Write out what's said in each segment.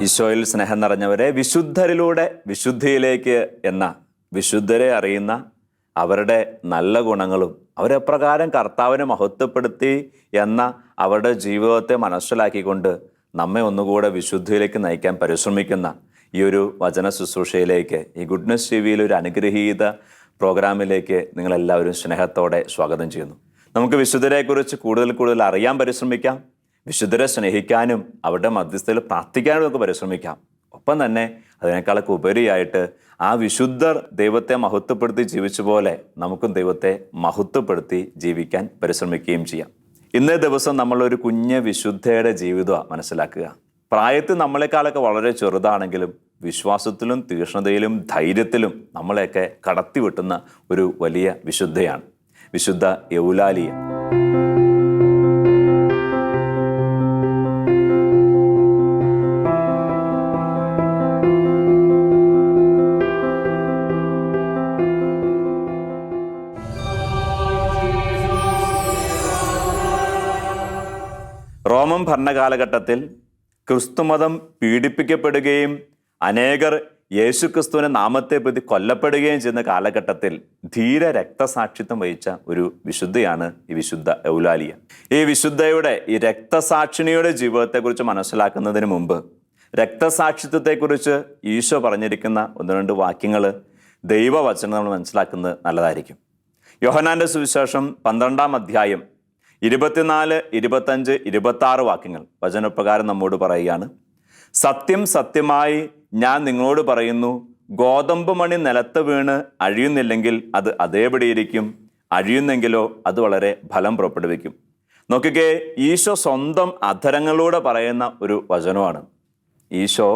ഈശോയിൽ സ്നേഹം നിറഞ്ഞവരെ, വിശുദ്ധരിലൂടെ വിശുദ്ധിയിലേക്ക് എന്ന വിശുദ്ധരെ അറിയുന്ന അവരുടെ നല്ല ഗുണങ്ങളും അവരെപ്രകാരം കർത്താവിനെ മഹത്വപ്പെടുത്തി എന്ന അവരുടെ ജീവിതത്തെ മനസ്സിലാക്കിക്കൊണ്ട് നമ്മെ ഒന്നുകൂടെ വിശുദ്ധിയിലേക്ക് നയിക്കാൻ പരിശ്രമിക്കുന്ന ഈ ഒരു വചന ശുശ്രൂഷയിലേക്ക്, ഈ ഗുഡ്നസ് ടിവിയിൽ ഒരു അനുഗ്രഹീത പ്രോഗ്രാമിലേക്ക് നിങ്ങളെല്ലാവരും സ്നേഹത്തോടെ സ്വാഗതം ചെയ്യുന്നു. നമുക്ക് വിശുദ്ധരെക്കുറിച്ച് കൂടുതൽ അറിയാൻ പരിശ്രമിക്കാം. വിശുദ്ധരെ സ്നേഹിക്കാനും അവരുടെ മധ്യസ്ഥയിൽ പ്രാർത്ഥിക്കാനും നമുക്ക് പരിശ്രമിക്കാം. ഒപ്പം തന്നെ അതിനേക്കാളൊക്കെ ഉപരിയായിട്ട് ആ വിശുദ്ധർ ദൈവത്തെ മഹത്വപ്പെടുത്തി ജീവിച്ച പോലെ നമുക്കും ദൈവത്തെ മഹത്വപ്പെടുത്തി ജീവിക്കാൻ പരിശ്രമിക്കുകയും ചെയ്യാം. ഇന്നേ ദിവസം നമ്മളൊരു കുഞ്ഞ് വിശുദ്ധയുടെ ജീവിതമാണ് മനസ്സിലാക്കുക. പ്രായത്തിൽ നമ്മളെക്കാളൊക്കെ വളരെ ചെറുതാണെങ്കിലും വിശ്വാസത്തിലും തീക്ഷ്ണതയിലും ധൈര്യത്തിലും നമ്മളെയൊക്കെ കടത്തിവെട്ടുന്ന ഒരു വലിയ വിശുദ്ധയാണ് വിശുദ്ധ എവുലാലിയ. റോമൻ ഭരണകാലഘട്ടത്തിൽ ക്രിസ്തുമതം പീഡിപ്പിക്കപ്പെടുകയും അനേകർ യേശുക്രിസ്തുവിന്റെ നാമത്തെ പ്രതി കൊല്ലപ്പെടുകയും ചെയ്യുന്ന കാലഘട്ടത്തിൽ ധീര രക്തസാക്ഷിത്വം വഹിച്ച ഒരു വിശുദ്ധയാണ് ഈ വിശുദ്ധ എവുലാലിയ. ഈ വിശുദ്ധയുടെ ഈ രക്തസാക്ഷിണിയുടെ ജീവിതത്തെക്കുറിച്ച് മനസ്സിലാക്കുന്നതിന് മുമ്പ് രക്തസാക്ഷിത്വത്തെക്കുറിച്ച് ഈശോ പറഞ്ഞിരിക്കുന്ന 1-2 വാക്യങ്ങൾ ദൈവവചനം നമ്മൾ മനസ്സിലാക്കുന്നത് നല്ലതായിരിക്കും. യോഹന്നാന്റെ സുവിശേഷം 12-ാം അധ്യായം 24, 25, 26 വാക്യങ്ങൾ വചനപ്രകാരം നമ്മോട് പറയുകയാണ്: സത്യം സത്യമായി ഞാൻ നിങ്ങളോട് പറയുന്നു, ഗോതമ്പ് മണി നിലത്ത് വീണ് അഴിയുന്നില്ലെങ്കിൽ അത് അതേപടിയിരിക്കും, അഴിയുന്നെങ്കിലോ അത് വളരെ ഫലം പുറപ്പെടുവിക്കും. നോക്കിക്കേ, ഈശോ സ്വന്തം അധരങ്ങളിലൂടെ പറയുന്ന ഒരു വചനമാണ്. ഈശോ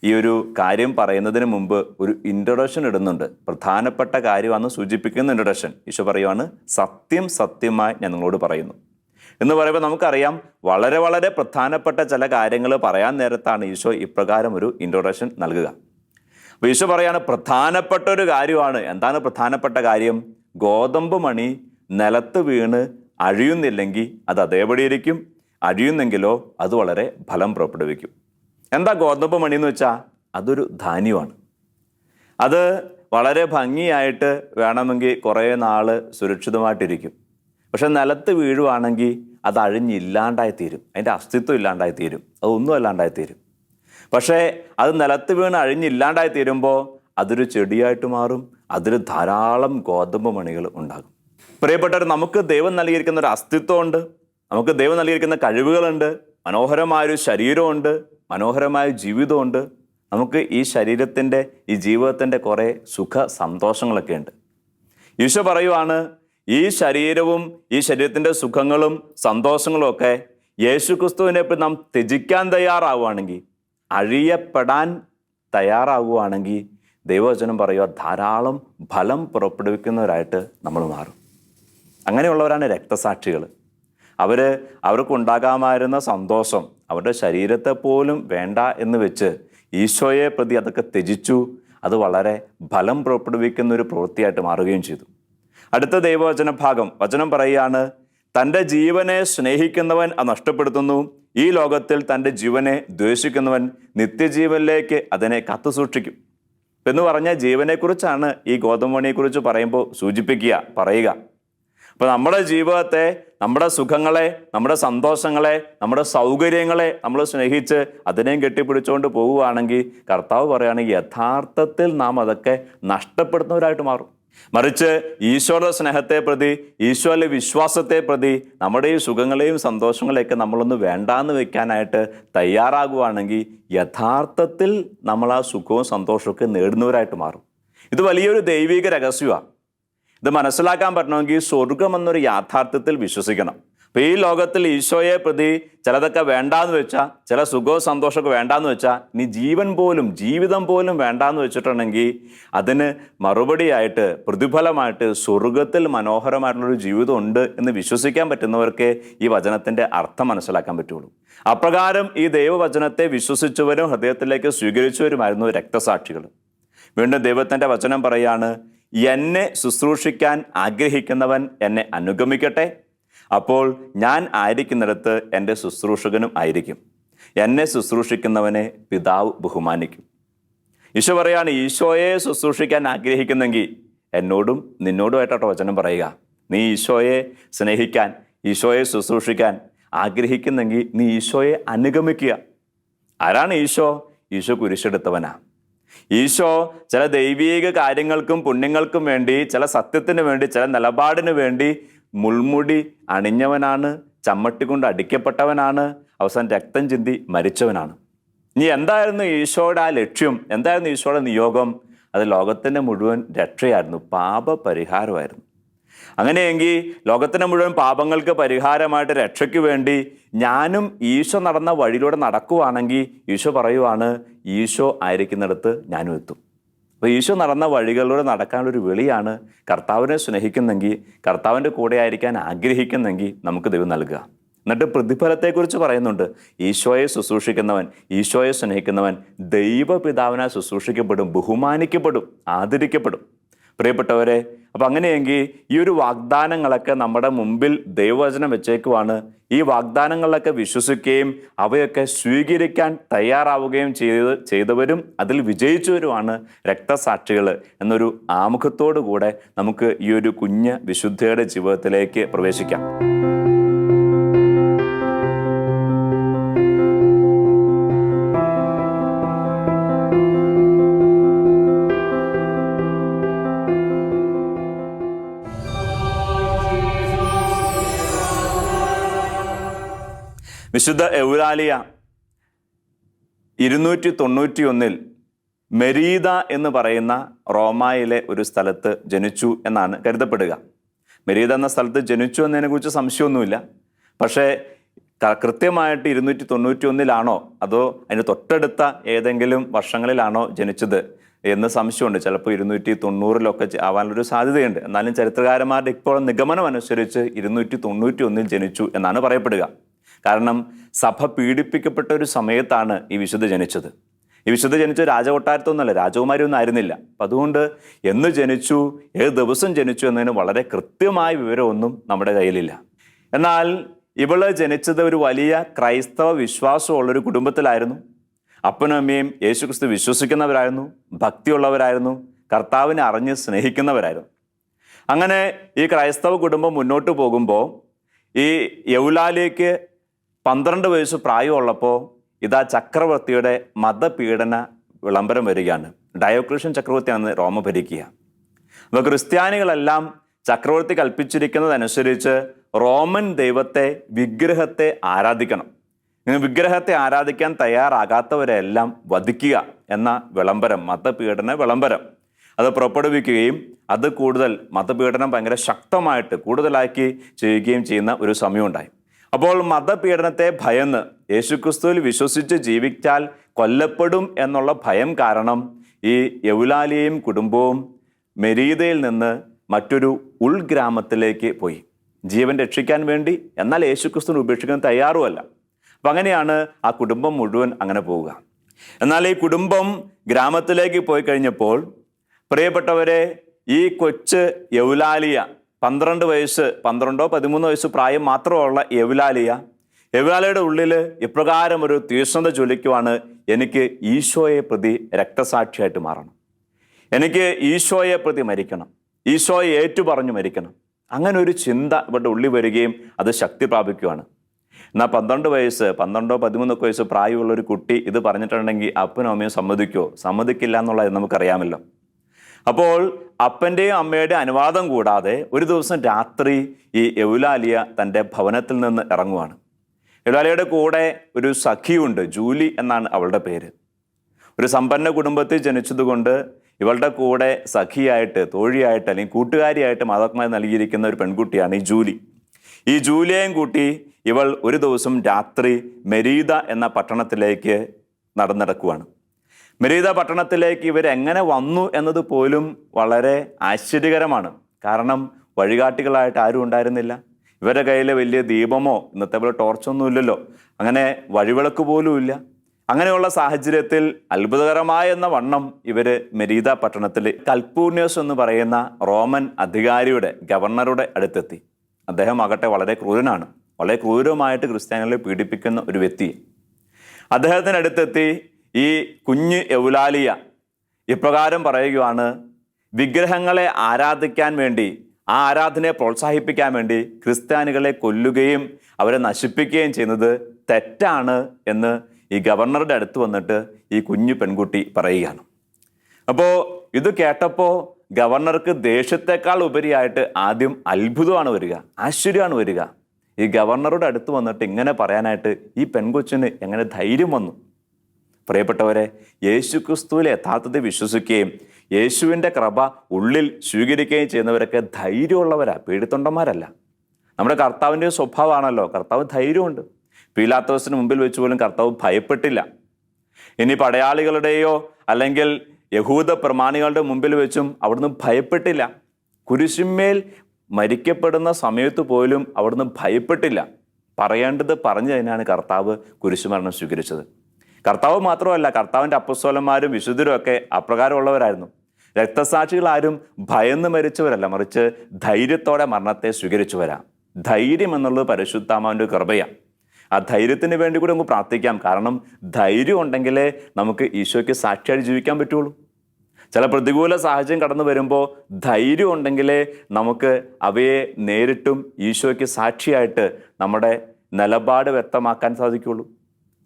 ഈ ഒരു കാര്യം പറയുന്നതിന് മുമ്പ് ഒരു ഇൻട്രൊഡക്ഷൻ ഇടുന്നുണ്ട്. പ്രധാനപ്പെട്ട കാര്യമാണെന്ന് സൂചിപ്പിക്കുന്ന ഇൻട്രൊഡക്ഷൻ. ഈശോ പറയുവാണ്, സത്യം സത്യമായി ഞാൻ നിങ്ങളോട് പറയുന്നു എന്ന് പറയുമ്പോൾ നമുക്കറിയാം വളരെ വളരെ പ്രധാനപ്പെട്ട ചില കാര്യങ്ങൾ പറയാൻ നേരത്താണ് ഈശോ ഇപ്രകാരം ഒരു ഇൻട്രൊഡക്ഷൻ നൽകുക. അപ്പോൾ ഈശോ പറയാണ്, പ്രധാനപ്പെട്ട ഒരു കാര്യമാണ്. എന്താണ് പ്രധാനപ്പെട്ട കാര്യം? ഗോതമ്പ് മണി നിലത്ത് വീണ് അഴിയുന്നില്ലെങ്കിൽ അത് അതേപടി ഇരിക്കും, അഴിയുന്നെങ്കിലോ അത് വളരെ ഫലം പുറപ്പെടുവിക്കും. എന്താ ഗോതമ്പ് മണി എന്ന് വെച്ചാൽ? അതൊരു ധാന്യമാണ്. അത് വളരെ ഭംഗിയായിട്ട് വേണമെങ്കിൽ കുറേ നാൾ സുരക്ഷിതമായിട്ടിരിക്കും. പക്ഷെ നിലത്ത് വീഴുവാണെങ്കിൽ അത് അഴിഞ്ഞില്ലാണ്ടായിത്തീരും, അതിൻ്റെ അസ്തിത്വം ഇല്ലാണ്ടായിത്തീരും, അതൊന്നും അല്ലാണ്ടായിത്തീരും. പക്ഷേ അത് നിലത്ത് വീണ് അഴിഞ്ഞില്ലാണ്ടായിത്തീരുമ്പോൾ അതൊരു ചെടിയായിട്ട് മാറും, അതിൽ ധാരാളം ഗോതമ്പ് മണികൾ ഉണ്ടാകും. പ്രിയപ്പെട്ടവർ, നമുക്ക് ദൈവം നൽകിയിരിക്കുന്ന ഒരു അസ്തിത്വമുണ്ട്, നമുക്ക് ദൈവം നൽകിയിരിക്കുന്ന കഴിവുകളുണ്ട്, മനോഹരമായൊരു ശരീരമുണ്ട്, മനോഹരമായ ജീവിതമുണ്ട്. നമുക്ക് ഈ ശരീരത്തിൻ്റെ ഈ ജീവിതത്തിൻ്റെ കുറേ സുഖ സന്തോഷങ്ങളൊക്കെ ഉണ്ട്. ഈശോ പറയുവാണ്, ഈ ശരീരവും ഈ ശരീരത്തിൻ്റെ സുഖങ്ങളും സന്തോഷങ്ങളും ഒക്കെ യേശുക്രിസ്തുവിനെ നാം ത്യജിക്കാൻ തയ്യാറാവുകയാണെങ്കിൽ, അഴിയപ്പെടാൻ തയ്യാറാവുകയാണെങ്കിൽ ദൈവവചനം പറയുക, ധാരാളം ഫലം പുറപ്പെടുവിക്കുന്നവരായിട്ട് നമ്മൾ മാറും. അങ്ങനെയുള്ളവരാണ് രക്തസാക്ഷികൾ. അവർക്കുണ്ടാകാമായിരുന്ന സന്തോഷം അവരുടെ ശരീരത്തെ പോലും വേണ്ട എന്ന് വെച്ച് ഈശോയെ പ്രതി അതൊക്കെ ത്യജിച്ചു. അത് വളരെ ഫലം പുറപ്പെടുവിക്കുന്ന ഒരു പ്രവൃത്തിയായിട്ട് മാറുകയും ചെയ്തു. അടുത്ത ദൈവവചന ഭാഗം വചനം പറയുകയാണ്, തൻ്റെ ജീവനെ സ്നേഹിക്കുന്നവൻ അത് നഷ്ടപ്പെടുത്തുന്നു, ഈ ലോകത്തിൽ തൻ്റെ ജീവനെ ദ്വേഷിക്കുന്നവൻ നിത്യജീവനിലേക്ക് അതിനെ കാത്തുസൂക്ഷിക്കും എന്ന് പറഞ്ഞ ജീവനെക്കുറിച്ചാണ് ഈ ഗോതമ്പണിയെക്കുറിച്ച് പറയുമ്പോൾ പറയുക. അപ്പോൾ നമ്മുടെ ജീവിതത്തെ, നമ്മുടെ സുഖങ്ങളെ, നമ്മുടെ സന്തോഷങ്ങളെ, നമ്മുടെ സൗകര്യങ്ങളെ നമ്മൾ സ്നേഹിച്ച് അതിനെയും കെട്ടിപ്പിടിച്ചുകൊണ്ട് പോവുകയാണെങ്കിൽ കർത്താവ് പറയുകയാണെങ്കിൽ യഥാർത്ഥത്തിൽ നാം അതൊക്കെ നഷ്ടപ്പെടുന്നവരായിട്ട് മാറും. മറിച്ച് ഈശോയുടെ സ്നേഹത്തെ പ്രതി, ഈശോയിലെ വിശ്വാസത്തെ പ്രതി നമ്മുടെ ഈ സുഖങ്ങളെയും സന്തോഷങ്ങളെയൊക്കെ നമ്മളൊന്ന് വേണ്ടാന്ന് വെക്കാനായിട്ട് തയ്യാറാകുകയാണെങ്കിൽ യഥാർത്ഥത്തിൽ നമ്മൾ ആ സുഖവും സന്തോഷമൊക്കെ നേടുന്നവരായിട്ട് മാറും. ഇത് വലിയൊരു ദൈവിക രഹസ്യമാണ്. ഇത് മനസ്സിലാക്കാൻ പറ്റണമെങ്കിൽ സ്വർഗം എന്നൊരു യാഥാർത്ഥ്യത്തിൽ വിശ്വസിക്കണം. അപ്പോൾ ഈ ലോകത്തിൽ ഈശോയെ പ്രതി ചിലതൊക്കെ വേണ്ടാന്ന് വെച്ചാൽ, ചില സുഖവും സന്തോഷമൊക്കെ വേണ്ടാന്ന് വെച്ചാൽ, ഇനി ജീവിതം പോലും വേണ്ടാന്ന് വെച്ചിട്ടുണ്ടെങ്കിൽ അതിന് മറുപടിയായിട്ട്, പ്രതിഫലമായിട്ട് സ്വർഗത്തിൽ മനോഹരമായിട്ടുള്ളൊരു ജീവിതം ഉണ്ട് എന്ന് വിശ്വസിക്കാൻ പറ്റുന്നവർക്ക് ഈ വചനത്തിൻ്റെ അർത്ഥം മനസ്സിലാക്കാൻ പറ്റുള്ളൂ. അപ്രകാരം ഈ ദൈവവചനത്തെ വിശ്വസിച്ചവരും ഹൃദയത്തിലേക്ക് സ്വീകരിച്ചവരുമായിരുന്നു രക്തസാക്ഷികൾ. വീണ്ടും ദൈവത്തിൻ്റെ വചനം പറയാണ്, എന്നെ ശുശ്രൂഷിക്കാൻ ആഗ്രഹിക്കുന്നവൻ എന്നെ അനുഗമിക്കട്ടെ, അപ്പോൾ ഞാൻ ആയിരിക്കുന്നിടത്ത് എൻ്റെ ശുശ്രൂഷകനും ആയിരിക്കും. എന്നെ ശുശ്രൂഷിക്കുന്നവനെ പിതാവ് ബഹുമാനിക്കും. ഈശോ പറയാണ്, ഈശോയെ ശുശ്രൂഷിക്കാൻ ആഗ്രഹിക്കുന്നെങ്കിൽ എന്നോടും നിന്നോടുമായിട്ടോ വചനം പറയുക. നീ ഈശോയെ സ്നേഹിക്കാൻ, ഈശോയെ ശുശ്രൂഷിക്കാൻ ആഗ്രഹിക്കുന്നെങ്കിൽ നീ ഈശോയെ അനുഗമിക്കുക. ആരാണ് ഈശോ? ഈശോ കുരിശെടുത്തവനാ. ഈശോ ചില ദൈവീക കാര്യങ്ങൾക്കും പുണ്യങ്ങൾക്കും വേണ്ടി, ചില സത്യത്തിന് വേണ്ടി, ചില നിലപാടിന് വേണ്ടി മുൾമുടി അണിഞ്ഞവനാണ്, ചമ്മട്ടി കൊണ്ട് അടിക്കപ്പെട്ടവനാണ്, അവസാനം രക്തം ചിന്തി മരിച്ചവനാണ്. ഇനി എന്തായിരുന്നു ഈശോയുടെ ആ ലക്ഷ്യം? എന്തായിരുന്നു ഈശോയുടെ നിയോഗം? അത് ലോകത്തിൻ്റെ മുഴുവൻ രക്ഷയായിരുന്നു, പാപപരിഹാരമായിരുന്നു. അങ്ങനെയെങ്കിൽ ലോകത്തിൻ്റെ മുഴുവൻ പാപങ്ങൾക്ക് പരിഹാരമായിട്ട് രക്ഷയ്ക്ക് വേണ്ടി ഞാനും ഈശോ നടന്ന വഴിയിലൂടെ നടക്കുവാണെങ്കിൽ ഈശോ പറയുവാണ്, ഈശോ ആയിരിക്കുന്നിടത്ത് ഞാനും എത്തും. അപ്പോൾ ഈശോ നടന്ന വഴികളിലൂടെ നടക്കാനുള്ളൊരു വിളിയാണ്. കർത്താവിനെ സ്നേഹിക്കുന്നെങ്കിൽ, കർത്താവിൻ്റെ കൂടെ ആയിരിക്കാൻ ആഗ്രഹിക്കുന്നെങ്കിൽ നമുക്ക് ദൈവം നൽകുക. എന്നിട്ട് പ്രതിഫലത്തെക്കുറിച്ച് പറയുന്നുണ്ട്. ഈശോയെ ശുശ്രൂഷിക്കുന്നവൻ, ഈശോയെ സ്നേഹിക്കുന്നവൻ ദൈവപിതാവിനാൽ ശുശ്രൂഷിക്കപ്പെടും, ബഹുമാനിക്കപ്പെടും, ആദരിക്കപ്പെടും. പ്രിയപ്പെട്ടവരെ, അപ്പം അങ്ങനെയെങ്കിൽ ഈ ഒരു വാഗ്ദാനങ്ങളൊക്കെ നമ്മുടെ മുമ്പിൽ ദൈവവചനം വെച്ചേക്കുവാണ്. ഈ വാഗ്ദാനങ്ങളിലൊക്കെ വിശ്വസിക്കുകയും അവയൊക്കെ സ്വീകരിക്കാൻ തയ്യാറാവുകയും ചെയ്തവരും അതിൽ വിജയിച്ചവരുമാണ് രക്തസാക്ഷികൾ എന്നൊരു ആമുഖത്തോടു കൂടെ നമുക്ക് ഈ ഒരു കുഞ്ഞ് വിശുദ്ധയുടെ ജീവിതത്തിലേക്ക് പ്രവേശിക്കാം. വിശുദ്ധ എവുലാലിയ 291 മെരീദ എന്ന് പറയുന്ന റോമായിലെ ഒരു സ്ഥലത്ത് ജനിച്ചു എന്നാണ് കരുതപ്പെടുക. മെരീദ എന്ന സ്ഥലത്ത് ജനിച്ചു എന്നതിനെക്കുറിച്ച് സംശയമൊന്നുമില്ല. പക്ഷേ കൃത്യമായിട്ട് 291 അതോ അതിന് തൊട്ടടുത്ത ഏതെങ്കിലും വർഷങ്ങളിലാണോ ജനിച്ചത് എന്ന് സംശയമുണ്ട്. ചിലപ്പോൾ 290 ആവാനൊരു സാധ്യതയുണ്ട്. എന്നാലും ചരിത്രകാരന്മാരുടെ ഇപ്പോൾ നിഗമനം അനുസരിച്ച് 291 ജനിച്ചു എന്നാണ് പറയപ്പെടുക. കാരണം സഭ പീഡിപ്പിക്കപ്പെട്ട ഒരു സമയത്താണ് ഈ വിശുദ്ധ ജനിച്ചത്. ഈ വിശുദ്ധ ജനിച്ച രാജകൊട്ടാരത്തൊന്നുമല്ല, രാജകുമാരിയൊന്നും ആയിരുന്നില്ല. അപ്പം അതുകൊണ്ട് എന്ന് ജനിച്ചു, ഏത് ദിവസം ജനിച്ചു എന്നതിന് വളരെ കൃത്യമായ വിവരമൊന്നും നമ്മുടെ കയ്യിലില്ല. എന്നാൽ ഇവള് ജനിച്ചത് ഒരു വലിയ ക്രൈസ്തവ വിശ്വാസമുള്ളൊരു കുടുംബത്തിലായിരുന്നു. അപ്പനും അമ്മയും യേശുക്രിസ്തു വിശ്വസിക്കുന്നവരായിരുന്നു, ഭക്തിയുള്ളവരായിരുന്നു, കർത്താവിനെ അറിഞ്ഞ് സ്നേഹിക്കുന്നവരായിരുന്നു. അങ്ങനെ ഈ ക്രൈസ്തവ കുടുംബം മുന്നോട്ട് പോകുമ്പോൾ ഈ യൗലാലിയയ്ക്ക് 12 വയസ്സ് പ്രായമുള്ളപ്പോൾ ഇതാ ചക്രവർത്തിയുടെ മതപീഡന വിളംബരം വരികയാണ്. ഡയോക്ലീഷ്യൻ ചക്രവർത്തിയാണ് റോമ ഭരിക്കുക. അപ്പോൾ ക്രിസ്ത്യാനികളെല്ലാം ചക്രവർത്തി കൽപ്പിച്ചിരിക്കുന്നതനുസരിച്ച് റോമൻ ദൈവത്തെ, വിഗ്രഹത്തെ ആരാധിക്കണം. ഇങ്ങനെ വിഗ്രഹത്തെ ആരാധിക്കാൻ തയ്യാറാകാത്തവരെല്ലാം വധിക്കുക എന്ന വിളംബരം, മതപീഡന വിളംബരം അത് പുറപ്പെടുവിക്കുകയും അത് കൂടുതൽ മതപീഡനം ഭയങ്കര ശക്തമായിട്ട് കൂടുതലാക്കി ചെയ്യുകയും ചെയ്യുന്ന ഒരു സമയമുണ്ടായി. അപ്പോൾ മതപീഡനത്തെ ഭയന്ന് യേശുക്രിസ്തുവിൽ വിശ്വസിച്ച് ജീവിച്ചാൽ കൊല്ലപ്പെടും എന്നുള്ള ഭയം കാരണം ഈ യൗലാലിയയും കുടുംബവും മെരീദയിൽ നിന്ന് മറ്റൊരു ഉൾഗ്രാമത്തിലേക്ക് പോയി ജീവൻ രക്ഷിക്കാൻ വേണ്ടി. എന്നാൽ യേശുക്രിസ്തുവിനെ ഉപേക്ഷിക്കാൻ തയ്യാറുമല്ല. അപ്പം അങ്ങനെയാണ് ആ കുടുംബം മുഴുവൻ അങ്ങനെ പോവുക. എന്നാൽ ഈ കുടുംബം ഗ്രാമത്തിലേക്ക് പോയി കഴിഞ്ഞപ്പോൾ പ്രിയപ്പെട്ടവരെ, ഈ കൊച്ച് യൗലാലിയ 12 വയസ്സ്, 13 വയസ്സ് പ്രായം മാത്രമുള്ള യൗലാലിയയുടെ ഉള്ളിൽ ഇപ്രകാരം ഒരു തീഷ്ണത ജ്വലിക്കുവാണ്: എനിക്ക് ഈശോയെ പ്രതി രക്തസാക്ഷിയായിട്ട് മാറണം, എനിക്ക് ഈശോയെ പ്രതി മരിക്കണം, ഈശോയെ ഏറ്റുപറഞ്ഞു മരിക്കണം. അങ്ങനെ ഒരു ചിന്ത ഇവരുടെ ഉള്ളിൽ വരികയും അത് ശക്തി പ്രാപിക്കുകയാണ്. എന്നാൽ 12 വയസ്സ്, 13 വയസ്സ് പ്രായമുള്ള ഒരു കുട്ടി ഇത് പറഞ്ഞിട്ടുണ്ടെങ്കിൽ അപ്പനും അമ്മയും സമ്മതിക്കില്ല എന്നുള്ളത് നമുക്കറിയാമല്ലോ. അപ്പോൾ അപ്പൻ്റെയും അമ്മയുടെയും അനുവാദം കൂടാതെ ഒരു ദിവസം രാത്രി ഈ യൗലാലിയ തൻ്റെ ഭവനത്തിൽ നിന്ന് ഇറങ്ങുവാണ്. യൗലാലിയയുടെ കൂടെ ഒരു സഖിയുണ്ട്, ജൂലി എന്നാണ് അവളുടെ പേര്. ഒരു സമ്പന്ന കുടുംബത്തിൽ ജനിച്ചതുകൊണ്ട് ഇവളുടെ കൂടെ സഖിയായിട്ട്, തോഴിയായിട്ട് അല്ലെങ്കിൽ കൂട്ടുകാരിയായിട്ട് മാതാപിതാക്കൾ നൽകിയിരിക്കുന്ന ഒരു പെൺകുട്ടിയാണ് ഈ ജൂലി. ഈ ജൂലിയെയും കൂട്ടി ഇവൾ ഒരു ദിവസം രാത്രി മെരീദ എന്ന പട്ടണത്തിലേക്ക് നടക്കുവാണ്. മെരീദ പട്ടണത്തിലേക്ക് ഇവരെങ്ങനെ വന്നു എന്നത് പോലും വളരെ ആശ്ചര്യകരമാണ്. കാരണം വഴികാട്ടികളായിട്ട് ആരും ഉണ്ടായിരുന്നില്ല. ഇവരുടെ കയ്യിൽ വലിയ ദീപമോ ഇന്നത്തെ പോലെ ടോർച്ചൊന്നും ഇല്ലല്ലോ, അങ്ങനെ വഴിവിളക്ക് പോലും ഇല്ല. അങ്ങനെയുള്ള സാഹചര്യത്തിൽ അത്ഭുതകരമായ എന്ന വണ്ണം ഇവർ മെരീദ പട്ടണത്തിൽ കൽപ്പൂർണിയോസ് എന്ന് പറയുന്ന റോമൻ അധികാരിയുടെ, ഗവർണറുടെ അടുത്തെത്തി. അദ്ദേഹം ആകട്ടെ വളരെ ക്രൂരനാണ്, വളരെ ക്രൂരമായിട്ട് ക്രിസ്ത്യാനികളെ പീഡിപ്പിക്കുന്ന ഒരു വ്യക്തി. അദ്ദേഹത്തിനടുത്തെത്തി ഈ കുഞ്ഞ് എവുലാലിയ ഇപ്രകാരം പറയുകയാണ്, വിഗ്രഹങ്ങളെ ആരാധിക്കാൻ വേണ്ടി, ആ ആരാധനയെ പ്രോത്സാഹിപ്പിക്കാൻ വേണ്ടി ക്രിസ്ത്യാനികളെ കൊല്ലുകയും അവരെ നശിപ്പിക്കുകയും ചെയ്യുന്നത് തെറ്റാണ് എന്ന് ഈ ഗവർണറുടെ അടുത്ത് വന്നിട്ട് ഈ കുഞ്ഞു പെൺകുട്ടി പറയുകയാണ്. അപ്പോൾ ഇത് കേട്ടപ്പോൾ ഗവർണർക്ക് ദേഷ്യത്തെക്കാൾ ഉപരിയായിട്ട് ആദ്യം അത്ഭുതമാണ് വരിക, ആശ്ചര്യമാണ് വരിക. ഈ ഗവർണറുടെ അടുത്ത് വന്നിട്ട് ഇങ്ങനെ പറയാനായിട്ട് ഈ പെൺകൊച്ചിന് എങ്ങനെ ധൈര്യം വന്നു? പ്രിയപ്പെട്ടവരെ, യേശുക്രിസ്തുവിൽ യഥാർത്ഥത്തിൽ വിശ്വസിക്കുകയും യേശുവിൻ്റെ കൃപ ഉള്ളിൽ സ്വീകരിക്കുകയും ചെയ്യുന്നവരൊക്കെ ധൈര്യമുള്ളവരാ, പേടിത്തൊണ്ടന്മാരല്ല. നമ്മുടെ കർത്താവിൻ്റെ സ്വഭാവമാണല്ലോ, കർത്താവ് ധൈര്യമുണ്ട്. പീലാത്തോസിന് മുമ്പിൽ വെച്ച് പോലും കർത്താവ് ഭയപ്പെട്ടില്ല. ഇനി പടയാളികളുടെയോ അല്ലെങ്കിൽ യഹൂദ പ്രമാണികളുടെ മുമ്പിൽ വെച്ചും അവിടുന്ന് ഭയപ്പെട്ടില്ല. കുരിശിന്മേൽ മരിക്കപ്പെടുന്ന സമയത്ത് പോലും അവിടുന്ന് ഭയപ്പെട്ടില്ല. പറയേണ്ടത് പറഞ്ഞു തന്നെയാണ് കർത്താവ് കുരിശുമരണം സ്വീകരിച്ചത്. കർത്താവ് മാത്രമല്ല, കർത്താവിൻ്റെ അപ്പസ്തോലന്മാരും വിശുദ്ധരും ഒക്കെ അപ്രകാരമുള്ളവരായിരുന്നു. രക്തസാക്ഷികളാരും ഭയന്ന് മരിച്ചവരല്ല, മറിച്ച് ധൈര്യത്തോടെ മരണത്തെ സ്വീകരിച്ചവരാ. ധൈര്യം എന്നുള്ളത് പരിശുദ്ധാത്മാവിൻ്റെ കൃപയാണ്. ആ ധൈര്യത്തിന് വേണ്ടി കൂടി നമുക്ക് പ്രാർത്ഥിക്കാം. കാരണം ധൈര്യം ഉണ്ടെങ്കിലേ നമുക്ക് ഈശോയ്ക്ക് സാക്ഷിയായി ജീവിക്കാൻ പറ്റുള്ളൂ. ചില പ്രതികൂല സാഹചര്യം കടന്നു വരുമ്പോൾ ധൈര്യം ഉണ്ടെങ്കിലേ നമുക്ക് അവയെ നേരിട്ടും ഈശോയ്ക്ക് സാക്ഷിയായിട്ട് നമ്മുടെ നിലപാട് വ്യക്തമാക്കാൻ സാധിക്കുള്ളൂ.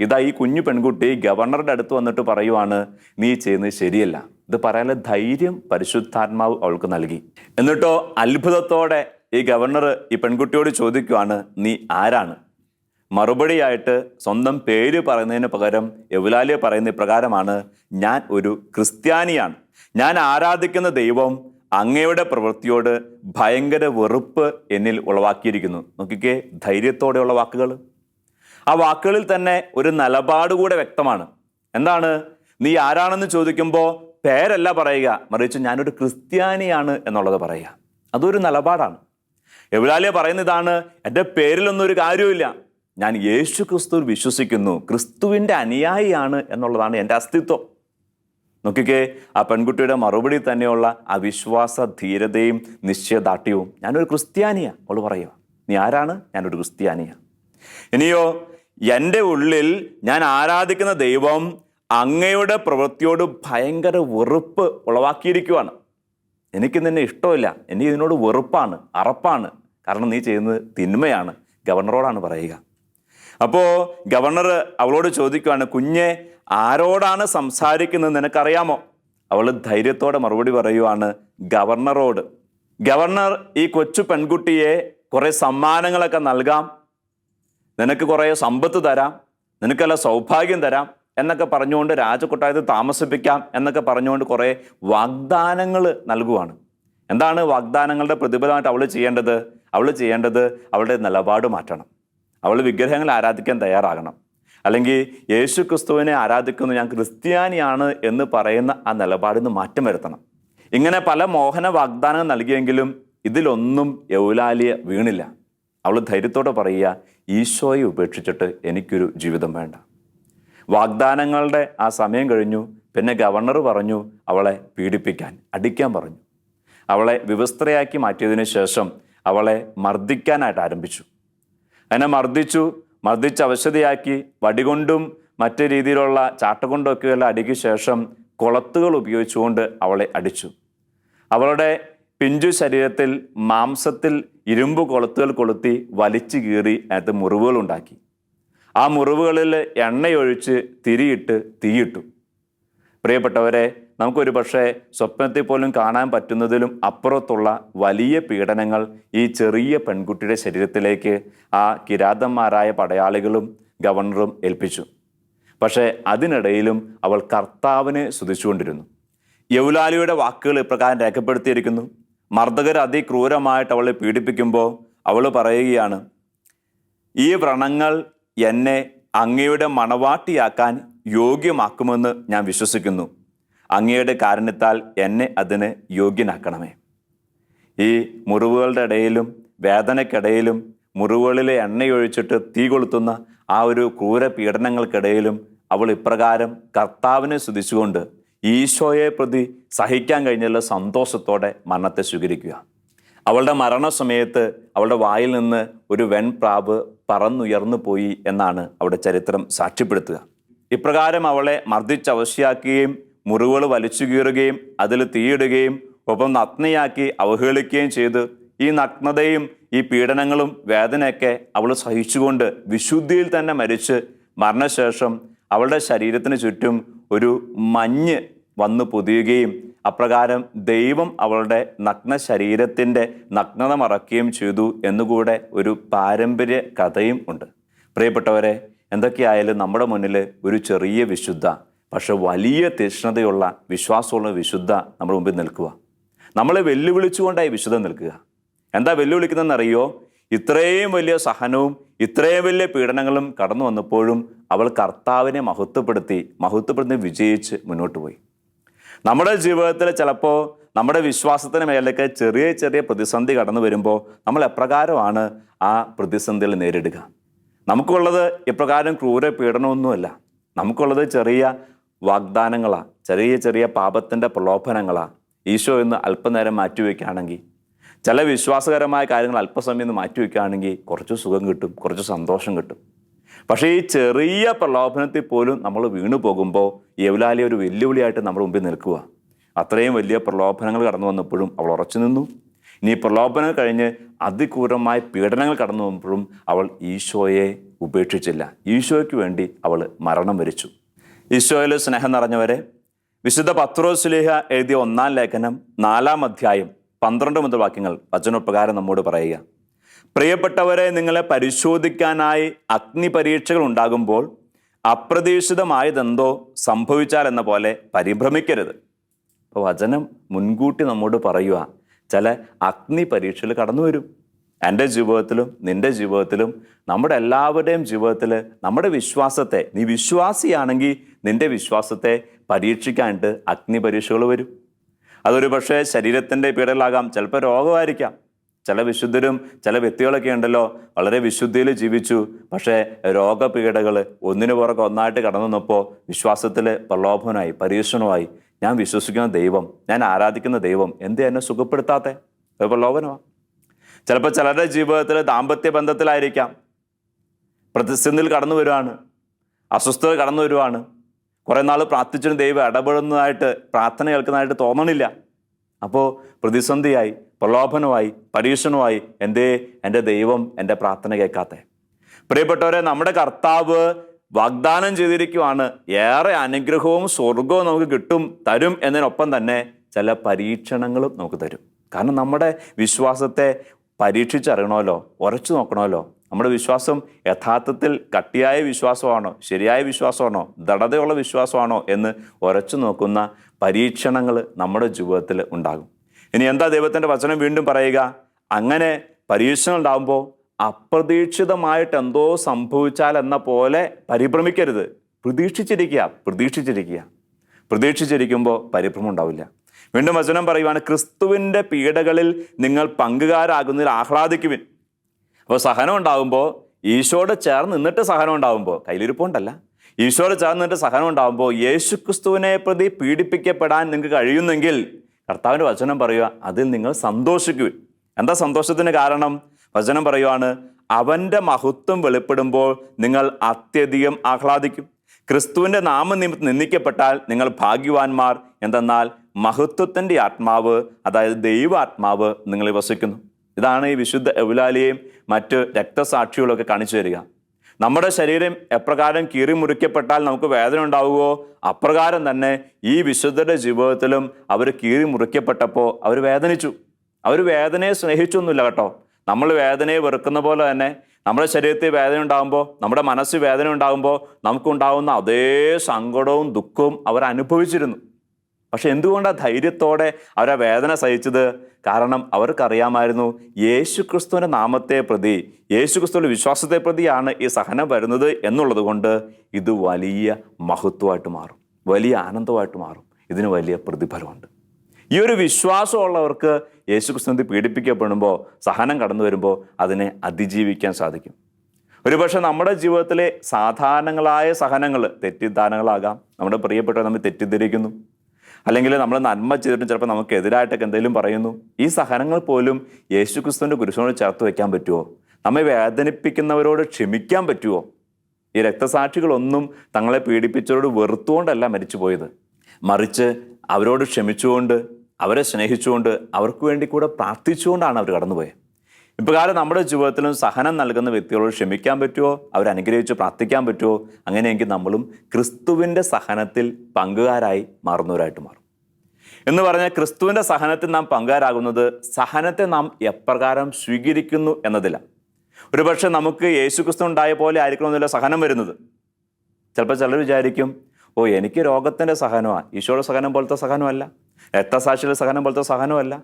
ഇതാ ഈ കുഞ്ഞു പെൺകുട്ടി ഗവർണറുടെ അടുത്ത് വന്നിട്ട് പറയുവാണ്, നീ ചെയ്യുന്നത് ശരിയല്ല. ഇത് പറയാനുള്ള ധൈര്യം പരിശുദ്ധാത്മാവ് അവൾക്ക് നൽകി. എന്നിട്ടോ അത്ഭുതത്തോടെ ഈ ഗവർണർ ഈ പെൺകുട്ടിയോട് ചോദിക്കുവാണ്, നീ ആരാണ്? മറുപടിയായിട്ട് സ്വന്തം പേര് പറയുന്നതിന് പകരം എവുലാലിയ പറയുന്ന ഇപ്രകാരമാണ്, ഞാൻ ഒരു ക്രിസ്ത്യാനിയാണ്. ഞാൻ ആരാധിക്കുന്ന ദൈവം അങ്ങയുടെ പ്രവൃത്തിയോട് ഭയങ്കര വെറുപ്പ് എന്നിൽ ഉളവാക്കിയിരിക്കുന്നു. നോക്കിക്കേ, ധൈര്യത്തോടെയുള്ള വാക്കുകൾ. ആ വാക്കുകളിൽ തന്നെ ഒരു നിലപാട് കൂടെ വ്യക്തമാണ്. എന്താണ്? നീ ആരാണെന്ന് ചോദിക്കുമ്പോൾ പേരല്ല പറയുക, മറിച്ച് ഞാനൊരു ക്രിസ്ത്യാനിയാണ് എന്നുള്ളത് പറയുക. അതൊരു നിലപാടാണ്. എവുലാലിയ പറയുന്ന ഇതാണ്, എൻ്റെ പേരിലൊന്നും ഒരു കാര്യമില്ല, ഞാൻ യേശു ക്രിസ്തുവിൽ വിശ്വസിക്കുന്നു, ക്രിസ്തുവിൻ്റെ അനുയായിയാണ് എന്നുള്ളതാണ് എൻ്റെ അസ്തിത്വം. നോക്കിക്കേ, ആ പെൺകുട്ടിയുടെ മറുപടി തന്നെയുള്ള ആ വിശ്വാസ ധീരതയും നിശ്ചയദാർഢ്യവും. ഞാനൊരു ക്രിസ്ത്യാനിയാ അവൾ പറയുക. നീ ആരാണ്? ഞാനൊരു ക്രിസ്ത്യാനിയാ. ഇനിയോ, എൻ്റെ ഉള്ളിൽ ഞാൻ ആരാധിക്കുന്ന ദൈവം അങ്ങയുടെ പ്രവൃത്തിയോട് ഭയങ്കര വെറുപ്പ് ഉളവാക്കിയിരിക്കുവാണ്. എനിക്ക് നിന്നെ ഇഷ്ടമില്ല, എനിക്ക് ഇതിനോട് വെറുപ്പാണ്, അറപ്പാണ്. കാരണം നീ ചെയ്യുന്നത് തിന്മയാണ്. ഗവർണറോടാണ് പറയുക. അപ്പോൾ ഗവർണർ അവളോട് ചോദിക്കുവാണ്, കുഞ്ഞെ, ആരോടാണ് സംസാരിക്കുന്നത് നിനക്കറിയാമോ? അവൾ ധൈര്യത്തോടെ മറുപടി പറയുവാണ്, ഗവർണറോട്. ഗവർണർ ഈ കൊച്ചു പെൺകുട്ടിയെ കുറേ സമ്മാനങ്ങളൊക്കെ നൽകാം, നിനക്ക് കുറേ സമ്പത്ത് തരാം, നിനക്കല്ല സൗഭാഗ്യം തരാം എന്നൊക്കെ പറഞ്ഞുകൊണ്ട് രാജകൊട്ടാരത്തിൽ താമസിപ്പിക്കാം എന്നൊക്കെ പറഞ്ഞുകൊണ്ട് കുറേ വാഗ്ദാനങ്ങൾ നൽകുവാണ്. എന്താണ് വാഗ്ദാനങ്ങളുടെ പ്രതിഫലമായിട്ട് അവൾ ചെയ്യേണ്ടത്? അവളുടെ നിലപാട് മാറ്റണം. അവൾ വിഗ്രഹങ്ങൾ ആരാധിക്കാൻ തയ്യാറാകണം. അല്ലെങ്കിൽ യേശു ക്രിസ്തുവിനെ ആരാധിക്കുന്നു, ഞാൻ ക്രിസ്ത്യാനിയാണ് എന്ന് പറയുന്ന ആ നിലപാടിന് മാറ്റം വരുത്തണം. ഇങ്ങനെ പല മോഹന വാഗ്ദാനങ്ങൾ നൽകിയെങ്കിലും ഇതിലൊന്നും എവുലാലിയ വീണില്ല. അവൾ ധൈര്യത്തോടെ പറയുക, ഈശോയെ ഉപേക്ഷിച്ചിട്ട് എനിക്കൊരു ജീവിതം വേണ്ട. വാഗ്ദാനങ്ങളുടെ ആ സമയം കഴിഞ്ഞു. പിന്നെ ഗവർണർ പറഞ്ഞു അവളെ പീഡിപ്പിക്കാൻ, അടിക്കാൻ പറഞ്ഞു. അവളെ വിവസ്ത്രയാക്കി മാറ്റിയതിനു ശേഷം അവളെ മർദ്ദിക്കാനായിട്ട് ആരംഭിച്ചു. അതിനെ മർദ്ദിച്ച് അവശതയാക്കി വടികൊണ്ടും മറ്റു രീതിയിലുള്ള ചാട്ടകൊണ്ടൊക്കെയുള്ള അടിക്ക് ശേഷം കൊളത്തുകൾ ഉപയോഗിച്ചുകൊണ്ട് അവളെ അടിച്ചു. അവളുടെ പിഞ്ചു ശരീരത്തിൽ മാംസത്തിൽ ഇരുമ്പ് കൊളുത്തുകൾ കൊളുത്തി വലിച്ചു കീറി അതിനകത്ത് മുറിവുകൾ ഉണ്ടാക്കി. ആ മുറിവുകളിൽ എണ്ണയൊഴിച്ച് തിരിയിട്ട് തീയിട്ടു. പ്രിയപ്പെട്ടവരെ, നമുക്കൊരു പക്ഷേ സ്വപ്നത്തിൽ പോലും കാണാൻ പറ്റുന്നതിലും അപ്പുറത്തുള്ള വലിയ പീഡനങ്ങൾ ഈ ചെറിയ പെൺകുട്ടിയുടെ ശരീരത്തിലേക്ക് ആ കിരാതന്മാരായ പടയാളികളും ഗവർണറും ഏൽപ്പിച്ചു. പക്ഷേ അതിനിടയിലും അവൾ കർത്താവിനെ സ്തുതിച്ചുകൊണ്ടിരുന്നു. എവുലാലിയുടെ വാക്കുകൾ ഇപ്രകാരം രേഖപ്പെടുത്തിയിരിക്കുന്നു. മർദ്ദകർ അതിക്രൂരമായിട്ട് അവളെ പീഡിപ്പിക്കുമ്പോൾ അവൾ പറയുകയാണ്, ഈ വ്രണങ്ങൾ എന്നെ അങ്ങയുടെ മണവാട്ടിയാക്കാൻ യോഗ്യമാക്കുമെന്ന് ഞാൻ വിശ്വസിക്കുന്നു. അങ്ങയുടെ കാരുണ്യത്താൽ എന്നെ അതിന് യോഗ്യനാക്കണമേ. ഈ മുറിവുകളുടെ ഇടയിലും വേദനയ്ക്കിടയിലും മുറിവുകളിലെ എണ്ണയൊഴിച്ചിട്ട് തീ കൊളുത്തുന്ന ആ ഒരു ക്രൂര പീഡനങ്ങൾക്കിടയിലും അവൾ ഇപ്രകാരം കർത്താവിനെ സ്തുതിച്ചുകൊണ്ട് ഈശോയെ പ്രതി സഹിക്കാൻ കഴിഞ്ഞുള്ള സന്തോഷത്തോടെ മരണത്തെ സ്വീകരിക്കുക. അവളുടെ മരണസമയത്ത് അവളുടെ വായിൽ നിന്ന് ഒരു വെൺപ്രാവ് പറന്നുയർന്നു പോയി എന്നാണ് അവിടെ ചരിത്രം സാക്ഷ്യപ്പെടുത്തുക. ഇപ്രകാരം അവളെ മർദ്ദിച്ചവശയാക്കുകയും മുറിവുകൾ വലിച്ചു കീറുകയും അതിൽ തീയിടുകയും ഒപ്പം നഗ്നയാക്കി അവഹേളിക്കുകയും ചെയ്ത് ഈ നഗ്നതയും ഈ പീഡനങ്ങളും വേദനയൊക്കെ അവൾ സഹിച്ചുകൊണ്ട് വിശുദ്ധിയിൽ തന്നെ മരിച്ച് മരണശേഷം അവളുടെ ശരീരത്തിന് ചുറ്റും ഒരു മഞ്ഞ് വന്നു പൊതിയുകയും അപ്രകാരം ദൈവം അവളുടെ നഗ്ന ശരീരത്തിൻ്റെ നഗ്നത മറക്കുകയും ചെയ്തു എന്നുകൂടെ ഒരു പാരമ്പര്യ കഥയും ഉണ്ട്. പ്രിയപ്പെട്ടവരെ, എന്തൊക്കെയായാലും നമ്മുടെ മുന്നിൽ ഒരു ചെറിയ വിശുദ്ധ, പക്ഷെ വലിയ തീക്ഷ്ണതയുള്ള വിശ്വാസമുള്ള വിശുദ്ധ നമ്മുടെ മുമ്പിൽ നിൽക്കുക. നമ്മളെ വെല്ലുവിളിച്ചുകൊണ്ടായി വിശുദ്ധ നിൽക്കുക. എന്താ വെല്ലുവിളിക്കുന്നതെന്നറിയോ? ഇത്രയും വലിയ സഹനവും ഇത്രയും വലിയ പീഡനങ്ങളും കടന്നു വന്നപ്പോഴും അവൾ കർത്താവിനെ മഹത്വപ്പെടുത്തി വിജയിച്ച് മുന്നോട്ട് പോയി. നമ്മുടെ ജീവിതത്തിൽ ചിലപ്പോൾ നമ്മുടെ വിശ്വാസത്തിന് മേലേക്ക് ചെറിയ ചെറിയ പ്രതിസന്ധി കടന്നു വരുമ്പോൾ നമ്മൾ എപ്രകാരമാണ് ആ പ്രതിസന്ധികൾ നേരിടുക? നമുക്കുള്ളത് ഇപ്രകാരം ക്രൂര പീഡനമൊന്നുമല്ല. നമുക്കുള്ളത് ചെറിയ വാഗ്ദാനങ്ങളാണ്, ചെറിയ ചെറിയ പാപത്തിൻ്റെ പ്രലോഭനങ്ങളാണ്. ഈശോ എന്ന് അല്പനേരം മാറ്റിവെക്കുകയാണെങ്കിൽ, ചില വിശ്വാസകരമായ കാര്യങ്ങൾ അല്പസമയം മാറ്റിവെക്കുകയാണെങ്കിൽ കുറച്ച് സുഖം കിട്ടും, കുറച്ച് സന്തോഷം കിട്ടും. പക്ഷേ ഈ ചെറിയ പ്രലോഭനത്തിൽ പോലും നമ്മൾ വീണു പോകുമ്പോൾ യൗലാലിയ ഒരു വെല്ലുവിളിയായിട്ട് നമ്മുടെ മുമ്പിൽ നിൽക്കുക. അത്രയും വലിയ പ്രലോഭനങ്ങൾ കടന്നു വന്നപ്പോഴും അവൾ ഉറച്ചു നിന്നു. ഇനി പ്രലോഭനം കഴിഞ്ഞ് അതിക്രൂരമായ പീഡനങ്ങൾ കടന്നു വന്നപ്പോഴും അവൾ ഈശോയെ ഉപേക്ഷിച്ചില്ല. ഈശോയ്ക്ക് വേണ്ടി അവൾ മരണം വരിച്ചു. ഈശോയിൽ സ്നേഹം നിറഞ്ഞവരെ, വിശുദ്ധ പത്രോസ്ലീഹ എഴുതിയ 1-ാം ലേഖനം 4-ാം അധ്യായം 12 മുതൽ വാക്യങ്ങൾ വചനപ്രകാരം നമ്മോട് പറയുക: പ്രിയപ്പെട്ടവരെ, നിങ്ങളെ പരിശോധിക്കാനായി അഗ്നി പരീക്ഷകൾ ഉണ്ടാകുമ്പോൾ അപ്രതീക്ഷിതമായതെന്തോ സംഭവിച്ചാൽ എന്ന പോലെ പരിഭ്രമിക്കരുത്. അപ്പോൾ വചനം മുൻകൂട്ടി നമ്മോട് പറയുക, ചില അഗ്നി പരീക്ഷകൾ കടന്നു വരും. എൻ്റെ ജീവിതത്തിലും നിൻ്റെ ജീവിതത്തിലും നമ്മുടെ എല്ലാവരുടെയും ജീവിതത്തിൽ നമ്മുടെ വിശ്വാസത്തെ, നീ വിശ്വാസിയാണെങ്കിൽ നിൻ്റെ വിശ്വാസത്തെ പരീക്ഷിക്കാനായിട്ട് അഗ്നി പരീക്ഷകൾ വരും. അതൊരു പക്ഷേ ശരീരത്തിൻ്റെ പീഡകളാകാം, ചിലപ്പോൾ രോഗമായിരിക്കാം. ചില വിശുദ്ധരും ചില വ്യക്തികളൊക്കെ ഉണ്ടല്ലോ, വളരെ വിശുദ്ധിയിൽ ജീവിച്ചു, പക്ഷേ രോഗപീഠകൾ ഒന്നിനു പുറകെ ഒന്നായിട്ട് കടന്നു വന്നപ്പോൾ വിശ്വാസത്തിൽ പ്രലോഭനമായി, പരീക്ഷണമായി. ഞാൻ വിശ്വസിക്കുന്ന ദൈവം, ഞാൻ ആരാധിക്കുന്ന ദൈവം എന്തേ എന്നെ സുഖപ്പെടുത്താത്തെ? അത് പ്രലോഭനമാണ്. ചിലപ്പോൾ ചിലരുടെ ജീവിതത്തിൽ ദാമ്പത്യ ബന്ധത്തിലായിരിക്കാം പ്രതിസന്ധിയിൽ കടന്നു വരുവാണ്, അസ്വസ്ഥത കടന്നു വരുവാണ്. കുറേ നാൾ പ്രാർത്ഥിച്ചിട്ട് ദൈവം ഇടപെടുന്നതായിട്ട്, പ്രാർത്ഥന കേൾക്കുന്നതായിട്ട് തോന്നണില്ല. അപ്പോൾ പ്രതിസന്ധിയായി, പ്രലോഭനമായി, പരീക്ഷണമായി. എന്തേ എൻ്റെ ദൈവം എൻ്റെ പ്രാർത്ഥന കേൾക്കാത്തെ? പ്രിയപ്പെട്ടവരെ, നമ്മുടെ കർത്താവ് വാഗ്ദാനം ചെയ്തിരിക്കുവാണ്, ഏറെ അനുഗ്രഹവും സ്വർഗവും നമുക്ക് തരും എന്നതിനൊപ്പം തന്നെ ചില പരീക്ഷണങ്ങളും നമുക്ക് തരും. കാരണം നമ്മുടെ വിശ്വാസത്തെ പരീക്ഷിച്ചറിയണമല്ലോ, ഉറച്ചു നോക്കണമല്ലോ. നമ്മുടെ വിശ്വാസം യഥാർത്ഥത്തിൽ കട്ടിയായ വിശ്വാസമാണോ, ശരിയായ വിശ്വാസമാണോ, ദൃഢതയുള്ള വിശ്വാസമാണോ എന്ന് ഉറച്ചു നോക്കുന്ന പരീക്ഷണങ്ങൾ നമ്മുടെ ജീവിതത്തിൽ ഉണ്ടാകും. ഇനി എന്താ ദൈവത്തിൻ്റെ വചനം വീണ്ടും പറയുക? അങ്ങനെ പരീക്ഷണം ഉണ്ടാകുമ്പോൾ അപ്രതീക്ഷിതമായിട്ട് എന്തോ സംഭവിച്ചാൽ എന്ന പോലെ പരിഭ്രമിക്കരുത്. പ്രതീക്ഷിച്ചിരിക്കുമ്പോൾ പരിഭ്രമം ഉണ്ടാവില്ല. വീണ്ടും വചനം പറയുവാണ്, ക്രിസ്തുവിൻ്റെ പീഡകളിൽ നിങ്ങൾ പങ്കുകാരാകുന്നതിൽ ആഹ്ലാദിക്കുവിൻ. അപ്പോൾ സഹനം ഉണ്ടാകുമ്പോൾ, ഈശോയോട് ചേർന്ന് നിന്നിട്ട് സഹനം ഉണ്ടാകുമ്പോൾ, കയ്യിലിരിപ്പുണ്ടല്ല, ഈശോയോട് ചേർന്ന് നിന്നിട്ട് സഹനം ഉണ്ടാകുമ്പോൾ യേശുക്രിസ്തുവിനെ പ്രതി പീഡിപ്പിക്കപ്പെടാൻ നിങ്ങൾക്ക് കഴിയുന്നെങ്കിൽ കർത്താവിൻ്റെ വചനം പറയുക, അതിൽ നിങ്ങൾ സന്തോഷിക്കുവിൻ. എന്താ സന്തോഷത്തിന് കാരണം? വചനം പറയുവാണ്, അവൻ്റെ മഹത്വം വെളിപ്പെടുമ്പോൾ നിങ്ങൾ അത്യധികം ആഹ്ലാദിക്കും. ക്രിസ്തുവിൻ്റെ നാമനിമിത്തം നിന്ദിക്കപ്പെട്ടാൽ നിങ്ങൾ ഭാഗ്യവാന്മാർ. എന്തെന്നാൽ മഹത്വത്തിൻ്റെ ആത്മാവ്, അതായത് ദൈവാത്മാവ് നിങ്ങളിൽ വസിക്കുന്നു. ഇതാണ് ഈ വിശുദ്ധ എവുലാലിയെയും മറ്റ് രക്തസാക്ഷികളൊക്കെ കാണിച്ചു തരിക. നമ്മുടെ ശരീരം എപ്രകാരം കീറി മുറിക്കപ്പെട്ടാൽ നമുക്ക് വേദന ഉണ്ടാവുകയോ അപ്രകാരം തന്നെ ഈ വിശുദ്ധരുടെ ജീവിതത്തിലും അവർ കീറി മുറിക്കപ്പെട്ടപ്പോൾ അവർ വേദനിച്ചു. അവർ വേദനയെ സ്നേഹിച്ചൊന്നുമില്ല കേട്ടോ. നമ്മൾ വേദനയെ വെറുക്കുന്ന പോലെ തന്നെ നമ്മുടെ ശരീരത്തിൽ വേദന ഉണ്ടാകുമ്പോൾ, നമ്മുടെ മനസ്സിൽ വേദന ഉണ്ടാകുമ്പോൾ നമുക്കുണ്ടാകുന്ന അതേ സങ്കടവും ദുഃഖവും അവർ അനുഭവിച്ചിരുന്നു. പക്ഷെ എന്തുകൊണ്ടാണ് ധൈര്യത്തോടെ അവർ ആ വേദന സഹിച്ചത്? കാരണം അവർക്കറിയാമായിരുന്നു, യേശുക്രിസ്തുവിൻ്റെ നാമത്തെ പ്രതി, യേശുക്രിസ്തുവിൻ്റെ വിശ്വാസത്തെ പ്രതിയാണ് ഈ സഹനം വരുന്നത് എന്നുള്ളത് കൊണ്ട് ഇത് വലിയ മഹത്വമായിട്ട് മാറും, വലിയ ആനന്ദമായിട്ട് മാറും. ഇതിന് വലിയ പ്രതിഫലമുണ്ട്. ഈ ഒരു വിശ്വാസമുള്ളവർക്ക് യേശുക്രിസ്തു പീഡിപ്പിക്കപ്പെടുമ്പോൾ, സഹനം കടന്നു വരുമ്പോൾ അതിനെ അതിജീവിക്കാൻ സാധിക്കും. ഒരുപക്ഷെ നമ്മുടെ ജീവിതത്തിലെ സാധാരണങ്ങളായ സഹനങ്ങൾ, തെറ്റിദ്ധാരണകളാകാം. നമ്മുടെ പ്രിയപ്പെട്ടവർ നമ്മൾ തെറ്റിദ്ധരിക്കുന്നു, അല്ലെങ്കിൽ നമ്മൾ നന്മ ചെയ്തിട്ടും ചിലപ്പോൾ നമുക്ക് എതിരായിട്ടൊക്കെ എന്തെങ്കിലും പറയുന്നു. ഈ സഹനങ്ങൾ പോലും യേശുക്രിസ്തുവിൻ്റെ കുരിശിനോട് ചേർത്ത് വയ്ക്കാൻ പറ്റുമോ? നമ്മെ വേദനിപ്പിക്കുന്നവരോട് ക്ഷമിക്കാൻ പറ്റുമോ? ഈ രക്തസാക്ഷികളൊന്നും തങ്ങളെ പീഡിപ്പിച്ചവരോട് വെറുത്തുകൊണ്ടല്ല മരിച്ചുപോയത്, മറിച്ച് അവരോട് ക്ഷമിച്ചുകൊണ്ട്, അവരെ സ്നേഹിച്ചുകൊണ്ട്, അവർക്ക് വേണ്ടി കൂടെ പ്രാർത്ഥിച്ചുകൊണ്ടാണ് അവർ കടന്നുപോയത്. ഇപ്രകാരം നമ്മുടെ ജീവിതത്തിലും സഹനം നൽകുന്ന വ്യക്തികളോട് ക്ഷമിക്കാൻ പറ്റുമോ, അവരനുഗ്രഹിച്ച് പ്രാർത്ഥിക്കാൻ പറ്റുമോ? അങ്ങനെയെങ്കിൽ നമ്മളും ക്രിസ്തുവിൻ്റെ സഹനത്തിൽ പങ്കുകാരായി മാറുന്നവരായിട്ട് മാറും. എന്ന് പറഞ്ഞാൽ ക്രിസ്തുവിൻ്റെ സഹനത്തിൽ നാം പങ്കുകാരാകുന്നത് സഹനത്തെ നാം എപ്രകാരം സ്വീകരിക്കുന്നു എന്നതിലാണ്. ഒരുപക്ഷെ നമുക്ക് യേശുക്രിസ്തു ഉണ്ടായ പോലെ ആയിരിക്കണമെന്നില്ല സഹനം വരുന്നത്. ചിലപ്പോൾ ചിലർ വിചാരിക്കും, ഓ എനിക്ക് രോഗത്തിൻ്റെ സഹനമാണ്, ഈശോയുടെ സഹനം പോലത്തെ സഹനമല്ല, രക്തസാക്ഷിയുടെ സഹനം പോലത്തെ സഹനമല്ല.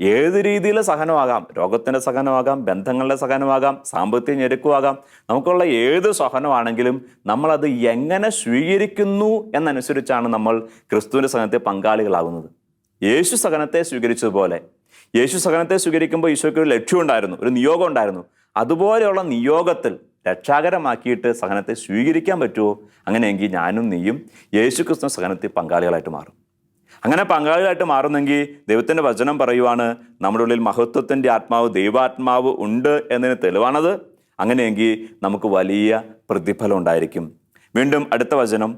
ഏത് രീതിയിലെ സഹനമാകാം, രോഗത്തിൻ്റെ സഹനമാകാം, ബന്ധങ്ങളുടെ സഹനമാകാം, സാമ്പത്തിക ഞെരുക്കമാകാം, നമുക്കുള്ള ഏത് സഹനമാണെങ്കിലും നമ്മളത് എങ്ങനെ സ്വീകരിക്കുന്നു എന്നനുസരിച്ചാണ് നമ്മൾ ക്രിസ്തുവിൻ്റെ സഹനത്തെ പങ്കാളികളാകുന്നത്. യേശു സഹനത്തെ സ്വീകരിച്ചതുപോലെ, യേശു സഹനത്തെ സ്വീകരിക്കുമ്പോൾ ഈശോയ്ക്ക് ഒരു ലക്ഷ്യമുണ്ടായിരുന്നു, ഒരു നിയോഗം ഉണ്ടായിരുന്നു. അതുപോലെയുള്ള നിയോഗത്തിൽ രക്ഷാകരമാക്കിയിട്ട് സഹനത്തെ സ്വീകരിക്കാൻ പറ്റുമോ? അങ്ങനെയെങ്കിൽ ഞാനും നീയും യേശു ക്രിസ്തു സഹനത്തിൽ പങ്കാളികളായിട്ട് മാറും. അങ്ങനെ പങ്കാളികളായിട്ട് മാറുന്നെങ്കിൽ ദൈവത്തിൻ്റെ വചനം പറയുവാണ്, നമ്മുടെ ഉള്ളിൽ മഹത്വത്തിൻ്റെ ആത്മാവ്, ദൈവാത്മാവ് ഉണ്ട് എന്നതിന് തെളിവാണത്. അങ്ങനെയെങ്കിൽ നമുക്ക് വലിയ പ്രതിഫലം ഉണ്ടായിരിക്കും. വീണ്ടും അടുത്ത വചനം,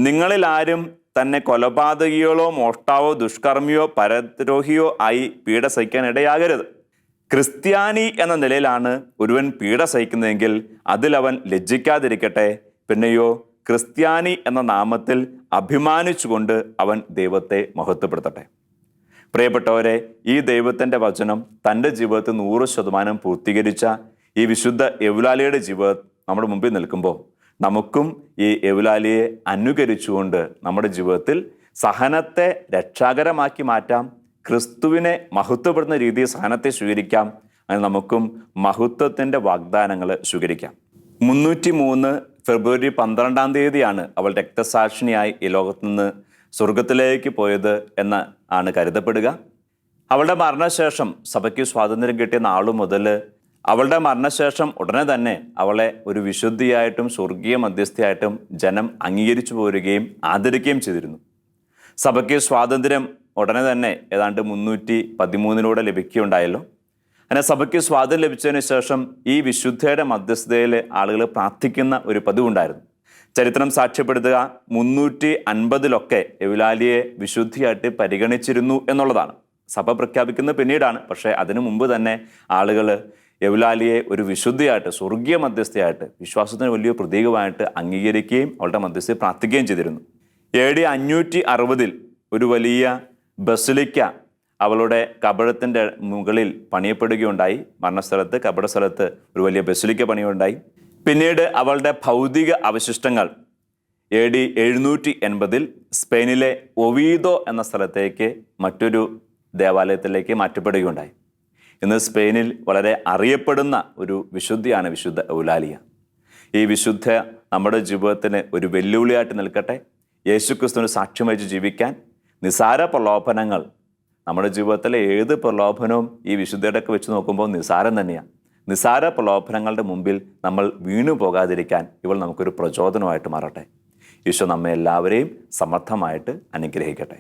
നിങ്ങളിൽ ആരും തന്നെ കൊലപാതകികളോ മോഷ്ടാവോ ദുഷ്കർമ്മിയോ പരദ്രോഹിയോ ആയി പീഡ സഹിക്കാൻ ഇടയാകരുത്. ക്രിസ്ത്യാനി എന്ന നിലയിലാണ് ഒരുവൻ പീഡ സഹിക്കുന്നതെങ്കിൽ അതിലവൻ ലജ്ജിക്കാതിരിക്കട്ടെ. പിന്നെയോ ക്രിസ്ത്യാനി എന്ന നാമത്തിൽ അഭിമാനിച്ചുകൊണ്ട് അവൻ ദൈവത്തെ മഹത്വപ്പെടുത്തട്ടെ. പ്രിയപ്പെട്ടവരെ, ഈ ദൈവത്തിൻ്റെ വചനം തൻ്റെ ജീവിതത്തിൽ 100% പൂർത്തീകരിച്ച ഈ വിശുദ്ധ എവുലാലിയുടെ ജീവിതം നമ്മുടെ മുമ്പിൽ നിൽക്കുമ്പോൾ നമുക്കും ഈ എവുലാലിയെ അനുകരിച്ചുകൊണ്ട് നമ്മുടെ ജീവിതത്തിൽ സഹനത്തെ രക്ഷാകരമാക്കി മാറ്റാം, ക്രിസ്തുവിനെ മഹത്വപ്പെടുന്ന രീതിയിൽ സഹനത്തെ സ്വീകരിക്കാം. അങ്ങനെ നമുക്കും മഹത്വത്തിൻ്റെ വാഗ്ദാനങ്ങൾ സ്വീകരിക്കാം. 303 ഫെബ്രുവരി 12 അവൾ രക്തസാക്ഷിണിയായി ഈ ലോകത്തു നിന്ന് സ്വർഗത്തിലേക്ക് പോയത് എന്ന് ആണ് കരുതപ്പെടുക. അവളുടെ മരണശേഷം സഭയ്ക്ക് സ്വാതന്ത്ര്യം കിട്ടിയ നാളു മുതൽ അവളുടെ മരണശേഷം ഉടനെ തന്നെ അവളെ ഒരു വിശുദ്ധിയായിട്ടും സ്വർഗീയ മധ്യസ്ഥയായിട്ടും ജനം അംഗീകരിച്ചു പോരുകയും ആദരിക്കുകയും ചെയ്തിരുന്നു. സഭയ്ക്ക് സ്വാതന്ത്ര്യം ഉടനെ തന്നെ ഏതാണ്ട് 313 ലഭിക്കുകയുണ്ടായല്ലോ. അങ്ങനെ സഭയ്ക്ക് സ്വാതന്ത്ര്യം ലഭിച്ചതിന് ശേഷം ഈ വിശുദ്ധയുടെ മധ്യസ്ഥതയിൽ ആളുകൾ പ്രാർത്ഥിക്കുന്ന ഒരു പതിവുണ്ടായിരുന്നു. ചരിത്രം സാക്ഷ്യപ്പെടുത്തുക 350 എവുലാലിയെ വിശുദ്ധിയായിട്ട് പരിഗണിച്ചിരുന്നു എന്നുള്ളതാണ്. സഭ പ്രഖ്യാപിക്കുന്നത് പിന്നീടാണ്. പക്ഷേ അതിനു മുമ്പ് തന്നെ ആളുകൾ എവുലാലിയെ ഒരു വിശുദ്ധിയായിട്ട്, സ്വർഗീയ മധ്യസ്ഥയായിട്ട്, വിശ്വാസത്തിന് വലിയ പ്രതീകമായിട്ട് അംഗീകരിക്കുകയും അവളുടെ മധ്യസ്ഥയിൽ പ്രാർത്ഥിക്കുകയും ചെയ്തിരുന്നു. AD 560 ഒരു വലിയ ബസിലിക്ക അവളുടെ കബറത്തിൻ്റെ മുകളിൽ പണിയപ്പെടുകയുണ്ടായി. മരണസ്ഥലത്ത്, കബറസ്ഥലത്ത് ഒരു വലിയ ബസിലിക്ക പണിയുണ്ടായി. പിന്നീട് അവളുടെ ഭൗതിക അവശിഷ്ടങ്ങൾ AD 780 സ്പെയിനിലെ ഒവീദോ എന്ന സ്ഥലത്തേക്ക് മറ്റൊരു ദേവാലയത്തിലേക്ക് മാറ്റപ്പെടുകയുണ്ടായി. ഇന്ന് സ്പെയിനിൽ വളരെ അറിയപ്പെടുന്ന ഒരു വിശുദ്ധിയാണ് വിശുദ്ധ എവുലാലിയ. ഈ വിശുദ്ധ നമ്മുടെ ജീവിതത്തിന് ഒരു വെല്ലുവിളിയായിട്ട് നിൽക്കട്ടെ. യേശുക്രിസ്തുവിന് സാക്ഷ്യം വഹിച്ച് ജീവിക്കാൻ നിസാര പ്രലോഭനങ്ങൾ, നമ്മുടെ ജീവിതത്തിലെ ഏത് പ്രലോഭനവും ഈ വിശുദ്ധയുടെയൊക്കെ വെച്ച് നോക്കുമ്പോൾ നിസാരം തന്നെയാണ്. നിസാര പ്രലോഭനങ്ങളുടെ മുമ്പിൽ നമ്മൾ വീണു പോകാതിരിക്കാൻ ഇവൾ നമുക്കൊരു പ്രചോദനമായിട്ട് മാറട്ടെ. ഈശോ നമ്മെ എല്ലാവരെയും സമർത്ഥമായിട്ട് അനുഗ്രഹിക്കട്ടെ.